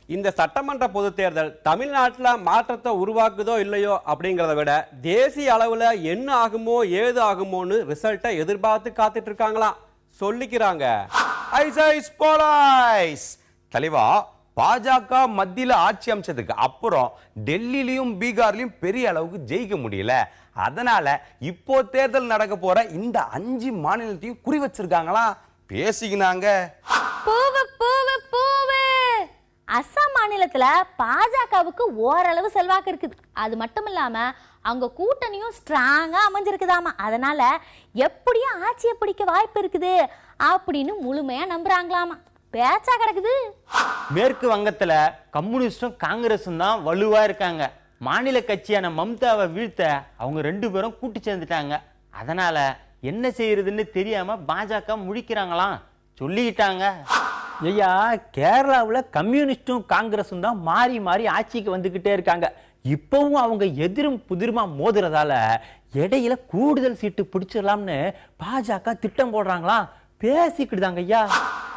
இந்த சட்டமன்ற பொது தேர்தல் தமிழ்நாட்டில் மாற்றத்தை உருவாக்குதோ இல்லையோ அப்படிங்கிறத விட தேசிய அளவில் என்ன ஆகுமோ ஏது ஆகுமோன்னு ரிசல்ட்டை எதிர்பார்த்து காத்துட்டு இருக்காங்களாம் சொல்லிக்கிறாங்க. தலைவா, பாஜக மத்தியில ஆட்சி அமைச்சதுக்கு அப்புறம் டெல்லியிலும் பீகார்லயும் பெரிய அளவுக்கு ஜெயிக்க முடியல. அதனால இப்போ தேர்தல் நடக்க போற இந்த 5 மாநிலத்தையும் குறி வச்சிருக்காங்களா, பேசிக்கினாங்க. அஸ்ஸாம் மாநிலத்துல பாஜகவுக்கு ஓரளவு செல்வாக்கு இருக்குது. அது மட்டும் இல்லாம அங்க கூட்டணியும் ஸ்ட்ராங்கா அமைஞ்சிருக்குதாமா. அதனால எப்படியும் ஆட்சியை பிடிக்க வாய்ப்பு இருக்குது அப்படின்னு முழுமையா நம்புறாங்களாமா. பேச்சா கிடக்குது. மேற்கு வங்கத்துல கம்யூனிஸ்டும் காங்கிரஸும் தான் வலுவா இருக்காங்க. மாநில கட்சியான மம்தாவை வீழ்த்த அவங்க 2 பேரும் கூட்டி சேர்ந்துட்டாங்க. அதனால என்ன செய்யறதுன்னு தெரியாம பாஜக முழிக்கிறாங்களாம் சொல்லிக்கிட்டாங்க. ஐயா, கேரளாவில் கம்யூனிஸ்டும் காங்கிரஸும் தான் மாறி மாறி ஆட்சிக்கு வந்துக்கிட்டே இருக்காங்க. இப்பவும் அவங்க எதிரும் புதிருமா மோதுறதால இடையில கூடுதல் சீட்டு பிடிச்சிடலாம்னு பாஜக திட்டம் போடுறாங்களாம், பேசிக்கிட்டுதாங்க ஐயா.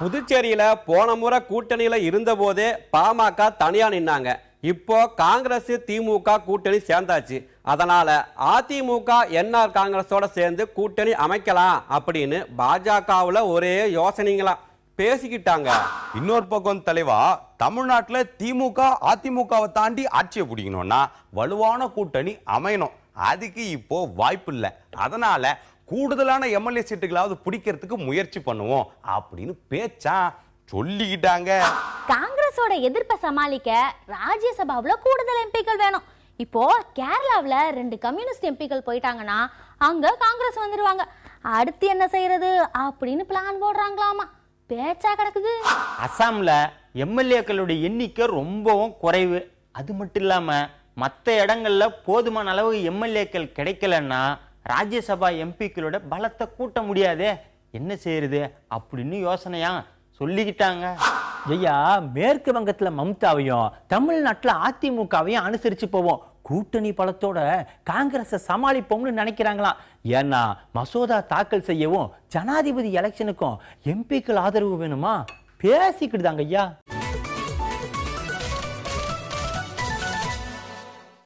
புதுச்சேரியில போன முறை கூட்டணியில இருந்த போதே பாமக தனியா நின்னாங்க. இப்போ காங்கிரஸ் திமுக கூட்டணி சேர்ந்தாச்சு. அதனால அதிமுக என்ஆர் காங்கிரஸோட சேர்ந்து கூட்டணி அமைக்கலாம் அப்படின்னு பாஜகவுல ஒரே யோசனைங்களாம் பேசிக்கிட்டாங்க. இன்னொரு பக்கம் தலைவா, தமிழ்நாட்டுல திமுக அதிமுகவை தாண்டி ஆட்சியை பிடிக்கணும்னா வலுவான கூட்டணி அமையணும். அதுக்கு இப்போ வாய்ப்பு இல்லை. அதனால கூடுதலான எம்எல்ஏ சீட்டுகளாவது பிடிக்கிறதுக்கு முயற்சி பண்ணுவோம் அப்படின்னு பேச்சா சொல்லிக்கிட்டாங்க. காங்கிரஸோட எதிர்ப்பை சமாளிக்க ராஜ்யசபாவில் கூடுதல் எம்பிக்கள் வேணும். இப்போ கேரளாவில் 2 கம்யூனிஸ்ட் எம்பிக்கள் போயிட்டாங்கன்னா அங்க காங்கிரஸ் வந்துடுவாங்க. அடுத்து என்ன செய்யறது அப்படின்னு பிளான் போடுறாங்களாமா, பேச்சா கிடக்குது. அசாம்ல எம்எல்ஏக்களுடைய எண்ணிக்கை ரொம்பவும் குறைவு. அது மட்டும் இல்லாம மற்ற இடங்கள்ல போதுமான அளவு எம்எல்ஏக்கள் கிடைக்கலன்னா ராஜ்யசபா எம்பிக்களோட பலத்தை கூட்ட முடியாதே, என்ன செய்யறது அப்படின்னு யோசனையா சொல்லிக்கிட்டாங்க. ஐயா, மேற்கு வங்கத்துல மம்தாவையும் தமிழ்நாட்டுல அதிமுகவையும் அனுசரிச்சு போவோம். கூட்டணி பலத்தோட காங்கிரஸை சமாளிப்போம்னு நினைக்கிறாங்களாம். ஏன்னா மசோதா தாக்கல் செய்யவும் ஜனாதிபதி எலெக்ஷனுக்கும் எம்பிக்கள் ஆதரவு வேணுமா, பேசிக்கிட்டுதாங்க ஐயா.